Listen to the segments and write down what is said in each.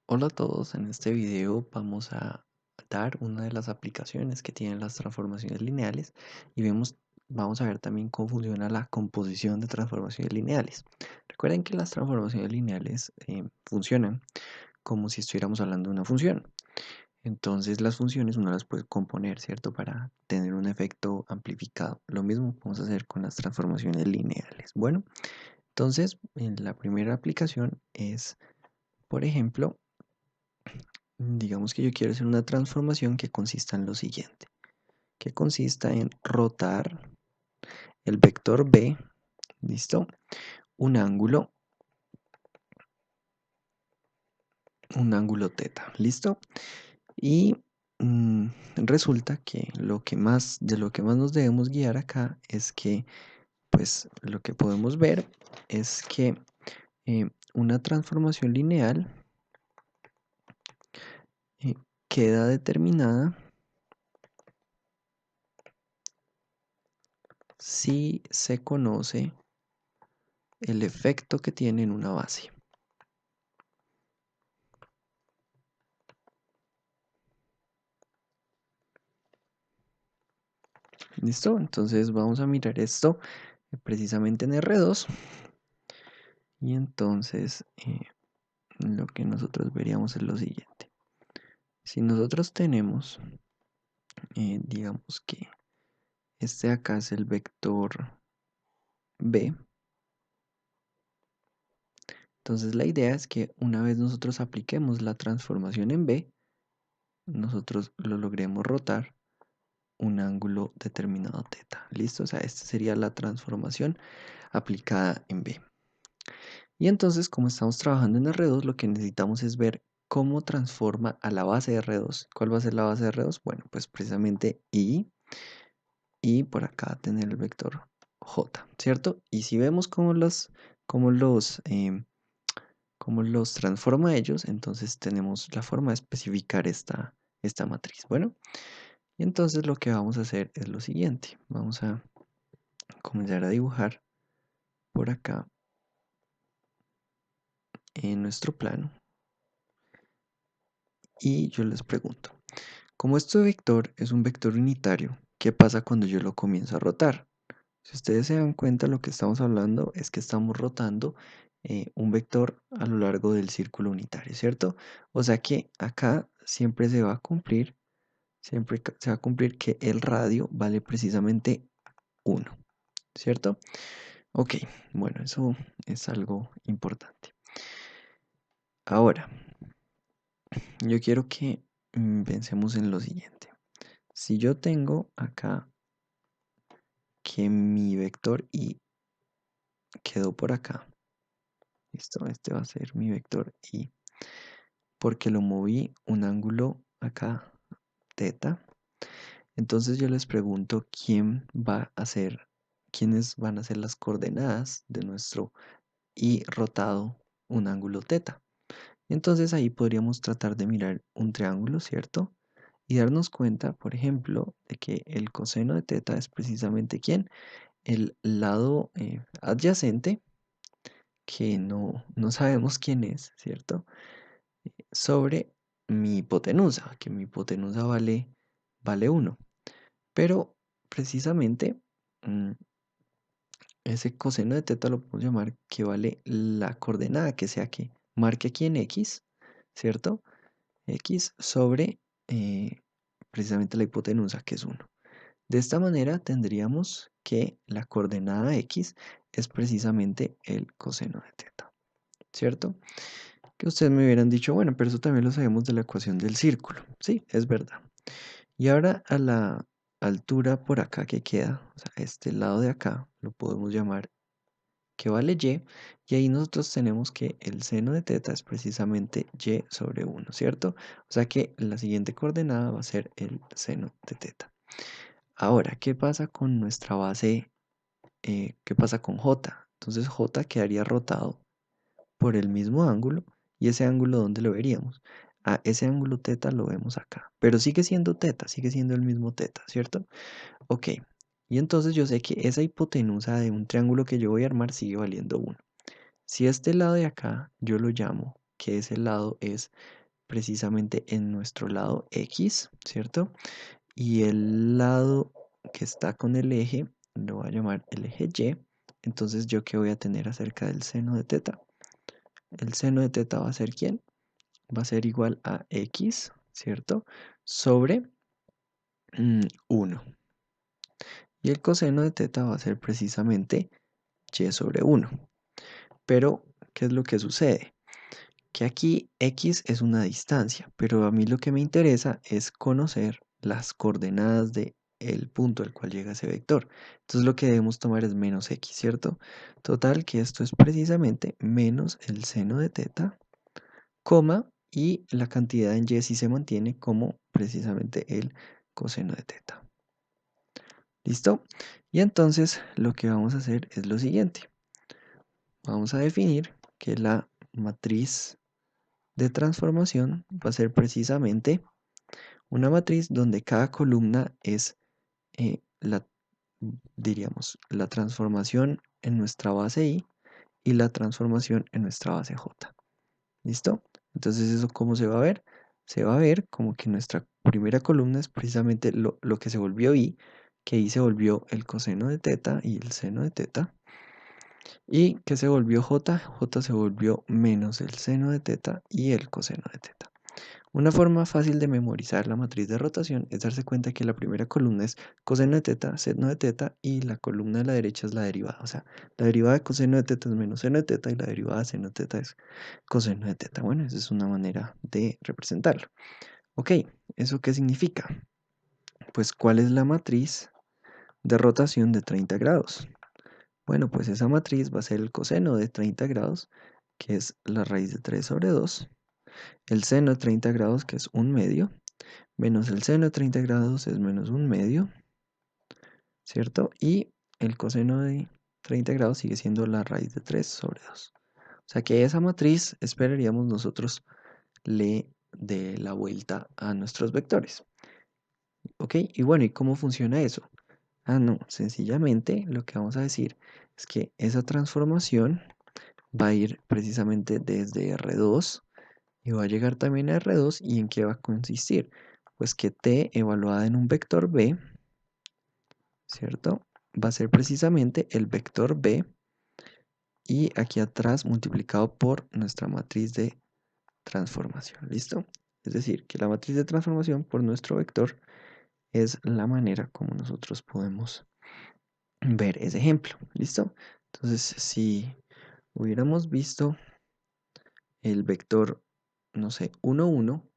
Hola a todos, en este video vamos a dar una de las aplicaciones que tienen las transformaciones lineales y vamos a ver también cómo funciona la composición de transformaciones lineales. Recuerden que las transformaciones lineales funcionan como si estuviéramos hablando de una función. Entonces las funciones uno las puede componer, ¿cierto? Para tener un efecto amplificado. Lo mismo vamos a hacer con las transformaciones lineales. Bueno, entonces la primera aplicación es, por ejemplo, digamos que yo quiero hacer una transformación que consista en lo siguiente, que consista en rotar el vector B, ¿listo? Un ángulo, un ángulo teta, ¿listo? Y resulta que de lo que más nos debemos guiar acá es que, pues, lo que podemos ver es que una transformación lineal eh, queda determinada si se conoce el efecto que tiene en una base. ¿Listo? Entonces vamos a mirar esto precisamente en R2 y entonces lo que nosotros veríamos es lo siguiente. Si nosotros tenemos, digamos que este acá es el vector B, entonces la idea es que una vez nosotros apliquemos la transformación en B, nosotros lo logremos rotar un ángulo determinado teta. ¿Listo? O sea, esta sería la transformación aplicada en B. Y entonces, como estamos trabajando en R2, lo que necesitamos es ver cómo transforma a la base de R2. ¿Cuál va a ser la base de R2? Bueno, pues precisamente y por acá tener el vector J, ¿cierto? Y si vemos cómo los, cómo los transforma a ellos, entonces tenemos la forma de especificar esta matriz. Bueno, y entonces lo que vamos a hacer es lo siguiente. Vamos a comenzar a dibujar por acá en nuestro plano. Y yo les pregunto, como este vector es un vector unitario, ¿qué pasa cuando yo lo comienzo a rotar? Si ustedes se dan cuenta, lo que estamos hablando es que estamos rotando un vector a lo largo del círculo unitario, ¿cierto? O sea que acá siempre se va a cumplir, se va a cumplir que el radio vale precisamente 1, ¿cierto? Ok, bueno, eso es algo importante. Ahora, yo quiero que pensemos en lo siguiente. Si yo tengo acá que mi vector y quedó por acá, listo, este va a ser mi vector y porque lo moví un ángulo acá, teta. Entonces yo les pregunto quiénes van a ser las coordenadas de nuestro y rotado un ángulo teta. Entonces ahí podríamos tratar de mirar un triángulo, ¿cierto? Y darnos cuenta, por ejemplo, de que el coseno de teta es precisamente ¿quién? El lado adyacente, que no sabemos quién es, ¿cierto? Sobre mi hipotenusa, que mi hipotenusa vale 1. Pero precisamente mm, ese coseno de teta lo podemos llamar que vale la coordenada que sea que marque aquí en X, ¿cierto? X sobre precisamente la hipotenusa, que es 1. De esta manera tendríamos que la coordenada X es precisamente el coseno de teta, ¿cierto? Que ustedes me hubieran dicho, bueno, pero eso también lo sabemos de la ecuación del círculo. Sí, es verdad. Y ahora a la altura por acá que queda, o sea, este lado de acá, lo podemos llamar que vale y ahí nosotros tenemos que el seno de teta es precisamente y sobre 1, ¿cierto? O sea que la siguiente coordenada va a ser el seno de teta. Ahora, ¿qué pasa con nuestra base? ¿Qué pasa con J? Entonces J quedaría rotado por el mismo ángulo. ¿Y ese ángulo dónde lo veríamos? Ese ángulo teta lo vemos acá, pero sigue siendo teta, sigue siendo el mismo teta, ¿cierto? Ok, y entonces yo sé que esa hipotenusa de un triángulo que yo voy a armar sigue valiendo 1. Si este lado de acá yo lo llamo que ese lado es precisamente en nuestro lado X, ¿cierto? Y el lado que está con el eje, lo voy a llamar el eje Y. Entonces, ¿yo qué voy a tener acerca del seno de teta? El seno de teta va a ser ¿quién? Va a ser igual a X, ¿cierto? Sobre 1. Y el coseno de teta va a ser precisamente Y sobre 1. Pero, ¿qué es lo que sucede? Que aquí X es una distancia, pero a mí lo que me interesa es conocer las coordenadas de el punto al cual llega ese vector. Entonces lo que debemos tomar es menos X, ¿cierto? Total que esto es precisamente menos el seno de teta, coma, y la cantidad en Y sí se mantiene como precisamente el coseno de teta. ¿Listo? Y entonces lo que vamos a hacer es lo siguiente. Vamos a definir que la matriz de transformación va a ser precisamente una matriz donde cada columna es diríamos, la transformación en nuestra base I y la transformación en nuestra base J. ¿Listo? Entonces, ¿eso cómo se va a ver? Se va a ver como que nuestra primera columna es precisamente lo que se volvió I, que I se volvió el coseno de teta y el seno de teta. Y que se volvió J, J se volvió menos el seno de teta y el coseno de teta. Una forma fácil de memorizar la matriz de rotación es darse cuenta que la primera columna es coseno de teta, seno de teta y la columna de la derecha es la derivada. O sea, la derivada de coseno de teta es menos seno de teta y la derivada de seno de teta es coseno de teta. Bueno, esa es una manera de representarlo. Ok, ¿eso qué significa? Pues, ¿cuál es la matriz de rotación de 30 grados? Bueno, pues esa matriz va a ser el coseno de 30 grados, que es la raíz de 3 sobre 2, el seno de 30 grados, que es 1/2, menos el seno de 30 grados es menos 1/2, ¿cierto? Y el coseno de 30 grados sigue siendo la raíz de 3 sobre 2. O sea que esa matriz esperaríamos nosotros le dé la vuelta a nuestros vectores. ¿Ok? Y bueno, ¿y cómo funciona eso? Ah, no, sencillamente lo que vamos a decir es que esa transformación va a ir precisamente desde R2 y va a llegar también a R2. ¿Y en qué va a consistir? Pues que T evaluada en un vector B, ¿cierto? Va a ser precisamente el vector B y aquí atrás multiplicado por nuestra matriz de transformación, ¿listo? Es decir, que la matriz de transformación por nuestro vector es la manera como nosotros podemos ver ese ejemplo, ¿listo? Entonces, si hubiéramos visto el vector, no sé, 1, 1,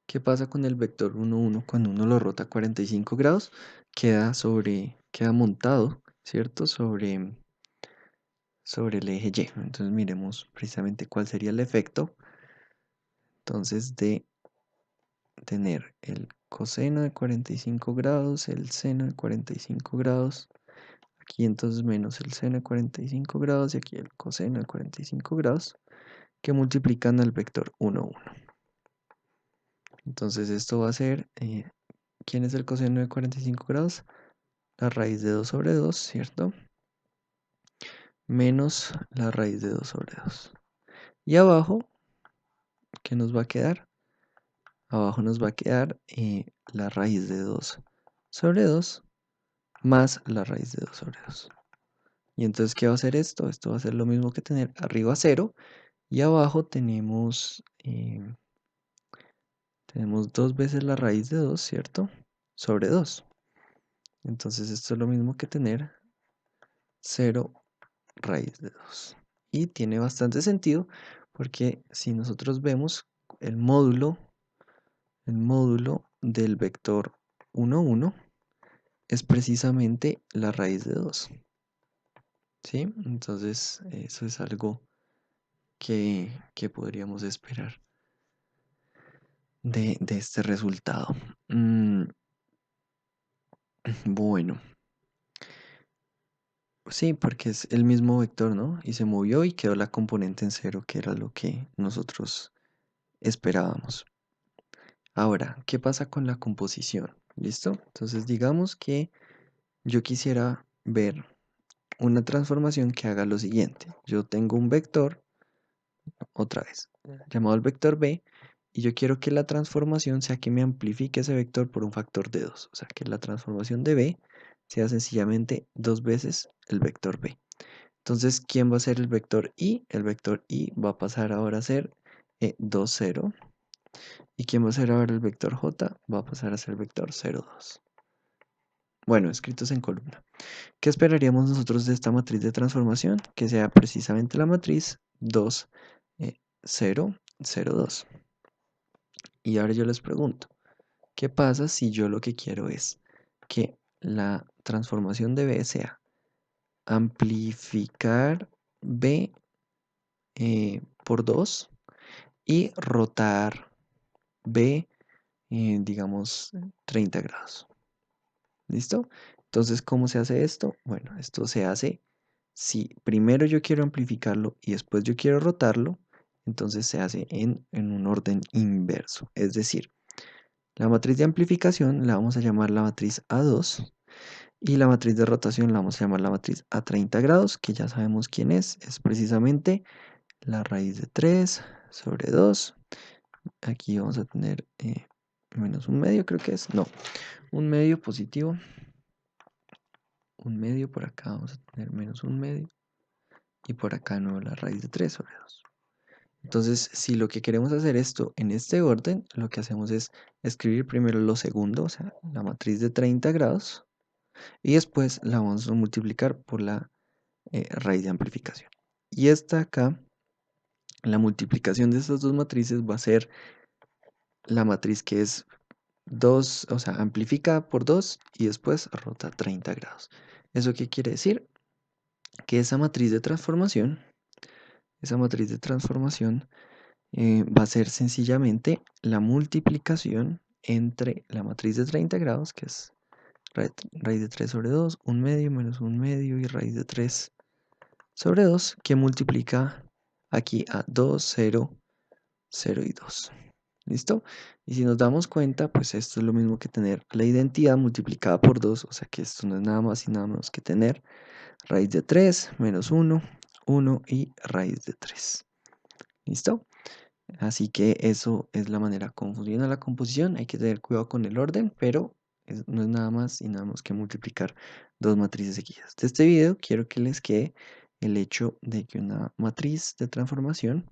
¿qué pasa con el vector 1, 1 cuando uno lo rota 45 grados? Queda montado, ¿cierto? Sobre el eje Y. Entonces miremos precisamente cuál sería el efecto. Entonces de tener el coseno de 45 grados, el seno de 45 grados, aquí entonces menos el seno de 45 grados y aquí el coseno de 45 grados, que multiplican al vector 1, 1. Entonces esto va a ser, ¿quién es el coseno de 45 grados? La raíz de 2 sobre 2, ¿cierto? Menos la raíz de 2 sobre 2. Y abajo, ¿qué nos va a quedar? Abajo nos va a quedar la raíz de 2 sobre 2 más la raíz de 2 sobre 2. Y entonces, ¿qué va a hacer esto? Esto va a ser lo mismo que tener arriba 0 y abajo tenemos 2 veces la raíz de 2, ¿cierto? Sobre 2. Entonces, esto es lo mismo que tener 0 raíz de 2. Y tiene bastante sentido porque si nosotros vemos el módulo, el módulo del vector 1, 1 es precisamente la raíz de 2. ¿Sí? Entonces, eso es algo que podríamos esperar de este resultado. Bueno, sí, porque es el mismo vector, ¿no? Y se movió y quedó la componente en cero, que era lo que nosotros esperábamos. Ahora, ¿qué pasa con la composición? ¿Listo? Entonces, digamos que yo quisiera ver una transformación que haga lo siguiente. Yo tengo un vector, otra vez. llamado el vector b, y yo quiero que la transformación sea que me amplifique ese vector por un factor de 2. O sea, que la transformación de b sea sencillamente 2 veces el vector b. Entonces, ¿quién va a ser el vector i? El vector i va a pasar ahora a ser 2, 0. ¿Y quién va a ser ahora el vector j? Va a pasar a ser el vector 0, 2. Bueno, escritos en columna. ¿Qué esperaríamos nosotros de esta matriz de transformación? Que sea precisamente la matriz 2, 0, 0, 2. Y ahora yo les pregunto, ¿qué pasa si yo lo que quiero es que la transformación de B sea amplificar B por 2 y rotar B, digamos, 30 grados? ¿Listo? Entonces, ¿cómo se hace esto? Bueno, esto se hace si primero yo quiero amplificarlo y después yo quiero rotarlo, entonces se hace en un orden inverso. Es decir, la matriz de amplificación la vamos a llamar la matriz A2 y la matriz de rotación la vamos a llamar la matriz a 30 grados, que ya sabemos quién es precisamente la raíz de 3 sobre 2. Aquí vamos a tener menos un medio, creo que es, no, un medio positivo, un medio, por acá vamos a tener menos un medio y por acá no la raíz de 3 sobre 2. Entonces, si lo que queremos hacer esto en este orden, lo que hacemos es escribir primero lo segundo, o sea, la matriz de 30 grados, y después la vamos a multiplicar por la raíz de amplificación. Y esta acá, la multiplicación de estas dos matrices va a ser la matriz que es 2, o sea, amplifica por 2 y después rota 30 grados. ¿Eso qué quiere decir? Que esa matriz de transformación va a ser sencillamente la multiplicación entre la matriz de 30 grados, que es raíz de 3 sobre 2, un medio menos un medio y raíz de 3 sobre 2, que multiplica aquí a 2, 0, 0 y 2. ¿Listo? Y si nos damos cuenta, pues esto es lo mismo que tener la identidad multiplicada por 2, o sea que esto no es nada más y nada menos que tener raíz de 3 menos 1, 1 y raíz de 3. ¿Listo? Así que eso es la manera como funciona la composición. Hay que tener cuidado con el orden, pero no es nada más y nada más que multiplicar dos matrices seguidas. De este video quiero que les quede el hecho de que una matriz de transformación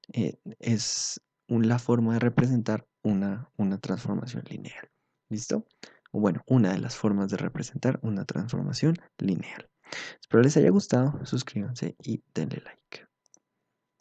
es la forma de representar una transformación lineal. ¿Listo? O bueno, una de las formas de representar una transformación lineal. Espero les haya gustado, suscríbanse y denle like.